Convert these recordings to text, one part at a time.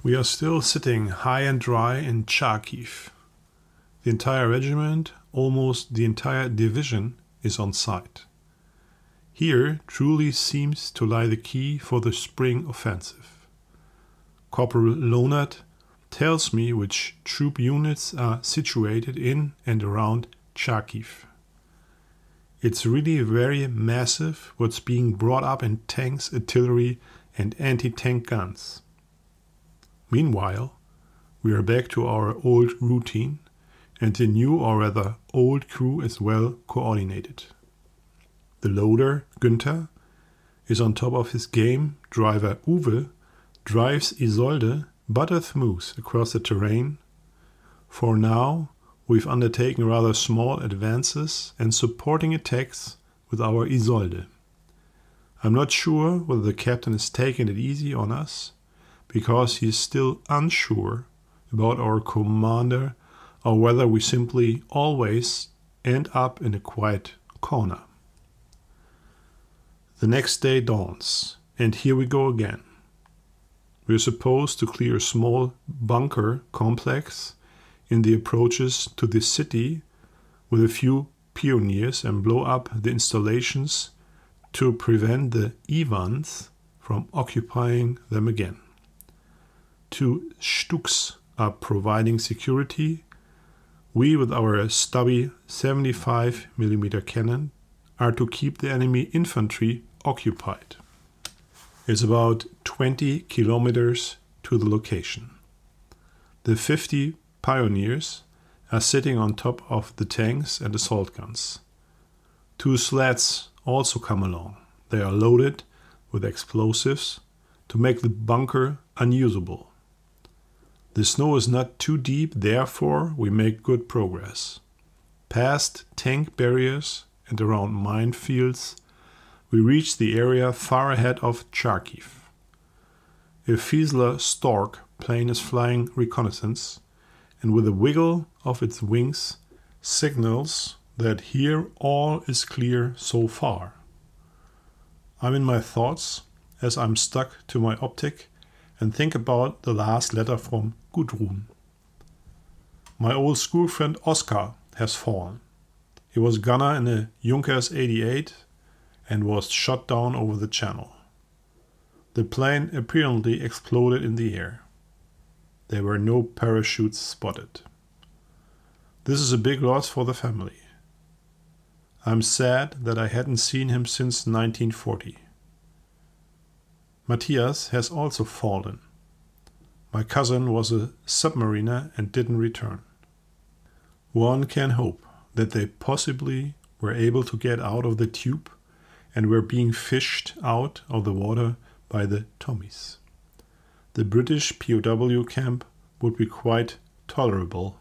We are still sitting high and dry in Kharkiv. The entire regiment, almost the entire division, is on site. Here truly seems to lie the key for the spring offensive. Corporal Lohnert tells me which troop units are situated in and around Kharkiv. It's really very massive what's being brought up in tanks, artillery and anti-tank guns. Meanwhile, we are back to our old routine, and the new or rather old crew is well coordinated. The loader, Günther, is on top of his game. Driver Uwe drives Isolde buttersmooth across the terrain. For now, we've undertaken rather small advances and supporting attacks with our Isolde. I'm not sure whether the captain is taking it easy on us, because he is still unsure about our commander, or whether we simply always end up in a quiet corner. The next day dawns, and here we go again. We are supposed to clear a small bunker complex in the approaches to the city with a few pioneers and blow up the installations to prevent the Ivans from occupying them again. 2 Stuks are providing security. We, with our stubby 75mm cannon, are to keep the enemy infantry occupied. It's about 20 kilometers to the location. The 50 pioneers are sitting on top of the tanks and assault guns. 2 sleds also come along. They are loaded with explosives to make the bunker unusable. The snow is not too deep, therefore we make good progress. Past tank barriers and around minefields, we reach the area far ahead of Kharkiv. A Fiesler Stork plane is flying reconnaissance, and with a wiggle of its wings signals that here all is clear so far. I'm in my thoughts as I'm stuck to my optic and think about the last letter from Gudrun. My old school friend Oskar has fallen. He was gunner in a Junkers 88 and was shot down over the channel. The plane apparently exploded in the air. There were no parachutes spotted. This is a big loss for the family. I'm sad that I hadn't seen him since 1940. Matthias has also fallen. My cousin was a submariner and didn't return. One can hope that they possibly were able to get out of the tube and were being fished out of the water by the Tommies. The British POW camp would be quite tolerable.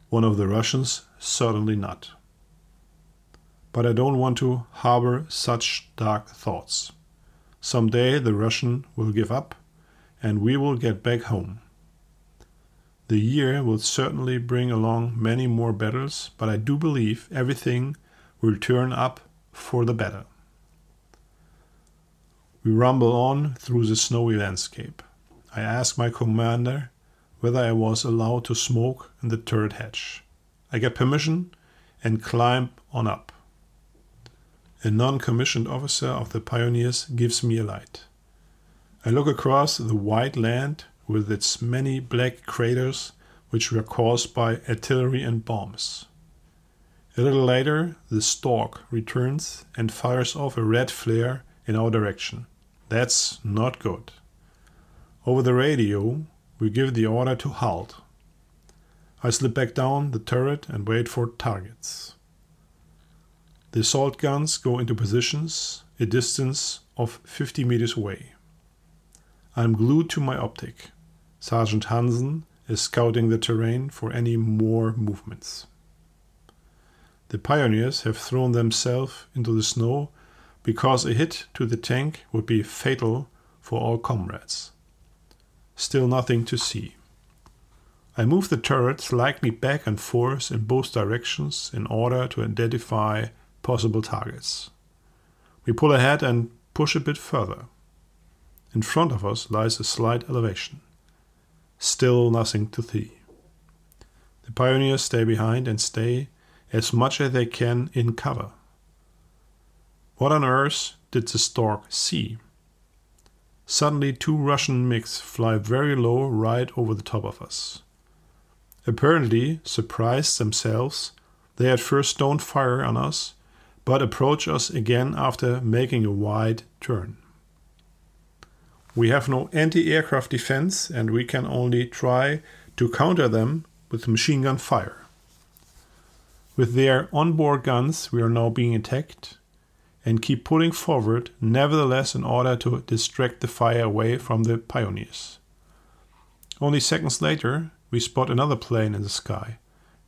One of the Russians certainly not. But I don't want to harbor such dark thoughts. Someday the Russian will give up and we will get back home. The year will certainly bring along many more battles, but I do believe everything will turn up for the better. We rumble on through the snowy landscape. I ask my commander whether I was allowed to smoke in the turret hatch. I get permission and climb on up. A non-commissioned officer of the pioneers gives me a light. I look across the white land with its many black craters which were caused by artillery and bombs. A little later, the Stork returns and fires off a red flare in our direction. That's not good. Over the radio, we give the order to halt. I slip back down the turret and wait for targets. The assault guns go into positions a distance of 50 meters away. I'm glued to my optic. Sergeant Hansen is scouting the terrain for any more movements. The pioneers have thrown themselves into the snow because a hit to the tank would be fatal for all comrades. Still nothing to see. I move the turret slightly back and forth in both directions in order to identify possible targets. We pull ahead and push a bit further. In front of us lies a slight elevation. Still nothing to see. The pioneers stay behind and stay as much as they can in cover. What on earth did the stork see? Suddenly 2 Russian MiGs fly very low right over the top of us. Apparently, surprised themselves, they at first don't fire on us, but approach us again after making a wide turn. We have no anti-aircraft defense and we can only try to counter them with machine gun fire. With their onboard guns we are now being attacked and keep pulling forward, nevertheless, in order to distract the fire away from the pioneers. Only seconds later we spot another plane in the sky,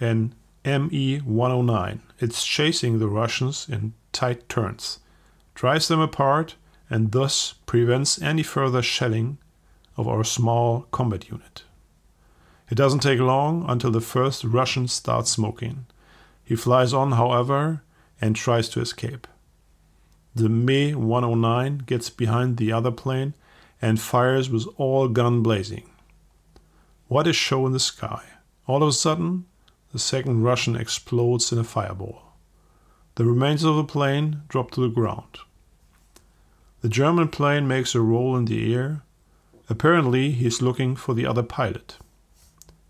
an Me-109. It's chasing the Russians in tight turns, drives them apart, and thus prevents any further shelling of our small combat unit. It doesn't take long until the first Russian starts smoking. He flies on, however, and tries to escape. The Me-109 gets behind the other plane and fires with all gun blazing. What a show in the sky! All of a sudden, the second Russian explodes in a fireball. The remains of the plane drop to the ground. The German plane makes a roll in the air. Apparently, he is looking for the other pilot.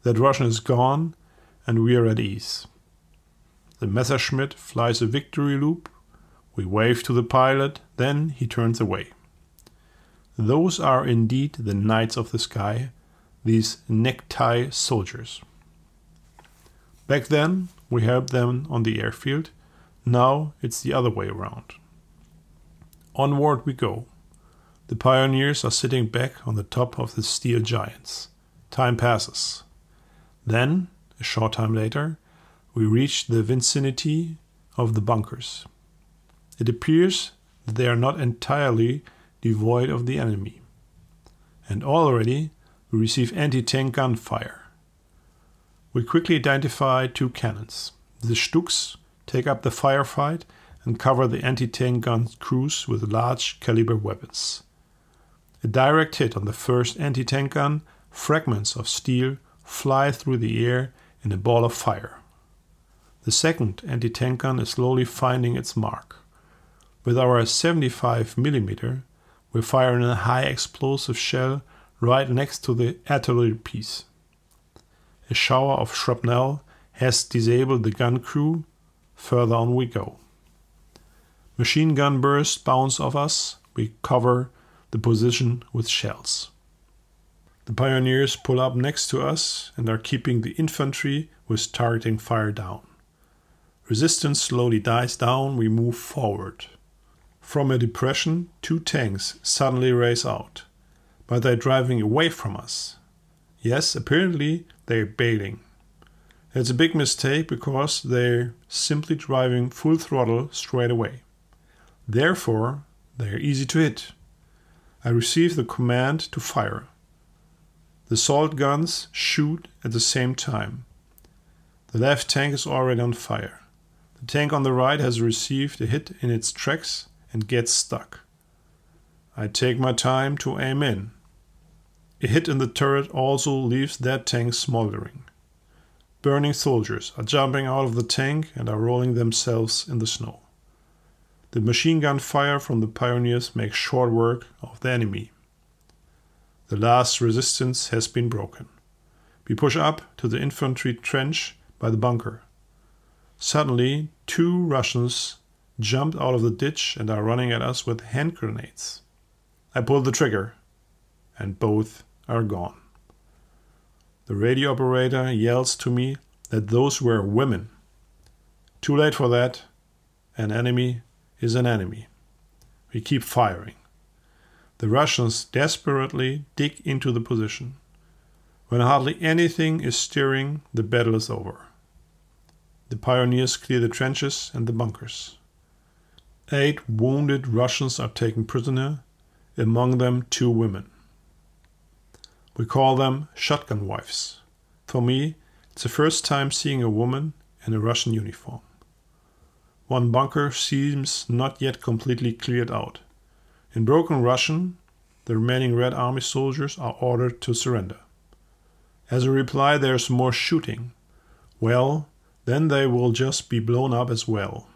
That Russian is gone, and we are at ease. The Messerschmitt flies a victory loop. We wave to the pilot, then he turns away. Those are indeed the knights of the sky, these necktie soldiers. Back then, we helped them on the airfield. Now it's the other way around. Onward we go. The pioneers are sitting back on the top of the steel giants. Time passes. Then, a short time later, we reach the vicinity of the bunkers. It appears that they are not entirely devoid of the enemy. And already we receive anti-tank gunfire. We quickly identify 2 cannons. The Stuks take up the firefight and cover the anti-tank gun crews with large caliber weapons. A direct hit on the first anti-tank gun, fragments of steel fly through the air in a ball of fire. The second anti-tank gun is slowly finding its mark. With our 75mm, we fire a high explosive shell right next to the artillery piece. A shower of shrapnel has disabled the gun crew. Further on we go. Machine gun bursts bounce off us. We cover the position with shells. The pioneers pull up next to us and are keeping the infantry with targeting fire down. Resistance slowly dies down. We move forward. From a depression, 2 tanks suddenly race out, but they're driving away from us. Yes, apparently they're bailing. It's a big mistake because they're simply driving full throttle straight away. Therefore, they're easy to hit. I receive the command to fire. The assault guns shoot at the same time. The left tank is already on fire. The tank on the right has received a hit in its tracks and gets stuck. I take my time to aim in. A hit in the turret also leaves that tank smoldering. Burning soldiers are jumping out of the tank and are rolling themselves in the snow. The machine gun fire from the pioneers makes short work of the enemy. The last resistance has been broken. We push up to the infantry trench by the bunker. Suddenly, 2 Russians jumped out of the ditch and are running at us with hand grenades. I pull the trigger, and both are gone. The radio operator yells to me that those were women. Too late for that. An enemy is an enemy. We keep firing. The Russians desperately dig into the position. When hardly anything is stirring, the battle is over. The pioneers clear the trenches and the bunkers. 8 wounded Russians are taken prisoner, among them 2 women. We call them shotgun wives. For me, it's the first time seeing a woman in a Russian uniform. One bunker seems not yet completely cleared out. In broken Russian, the remaining Red Army soldiers are ordered to surrender. As a reply, there's more shooting. Well, then they will just be blown up as well.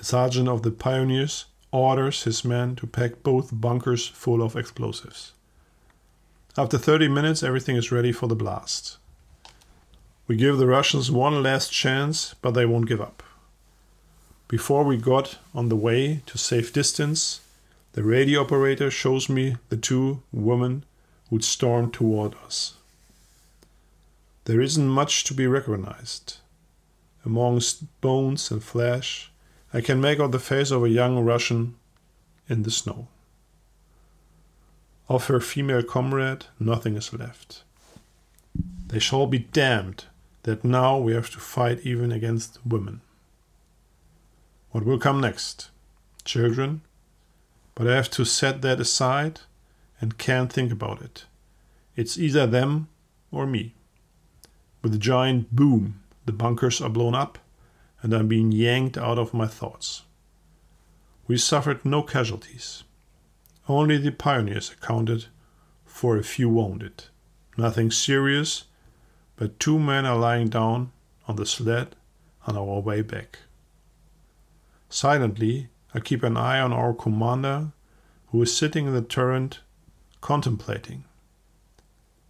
A sergeant of the Pioneers orders his men to pack both bunkers full of explosives. After 30 minutes, everything is ready for the blast. We give the Russians one last chance, but they won't give up. Before we got on the way to safe distance, the radio operator shows me the two women who'd stormed toward us. There isn't much to be recognized. Amongst bones and flesh, I can make out the face of a young Russian in the snow. Of her female comrade, nothing is left. They shall be damned that now we have to fight even against women. What will come next? Children? But I have to set that aside and can't think about it. It's either them or me. With a giant boom, the bunkers are blown up and I'm being yanked out of my thoughts. We suffered no casualties. Only the Pioneers accounted for a few wounded. Nothing serious, but 2 men are lying down on the sled on our way back. Silently, I keep an eye on our commander, who is sitting in the turret contemplating.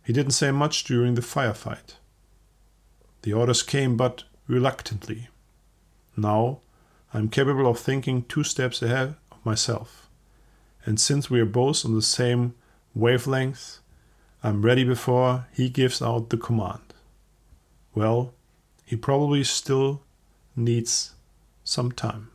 He didn't say much during the firefight. The orders came but reluctantly. Now, I'm capable of thinking 2 steps ahead of myself. And since we are both on the same wavelength, I'm ready before he gives out the command. Well, he probably still needs some time.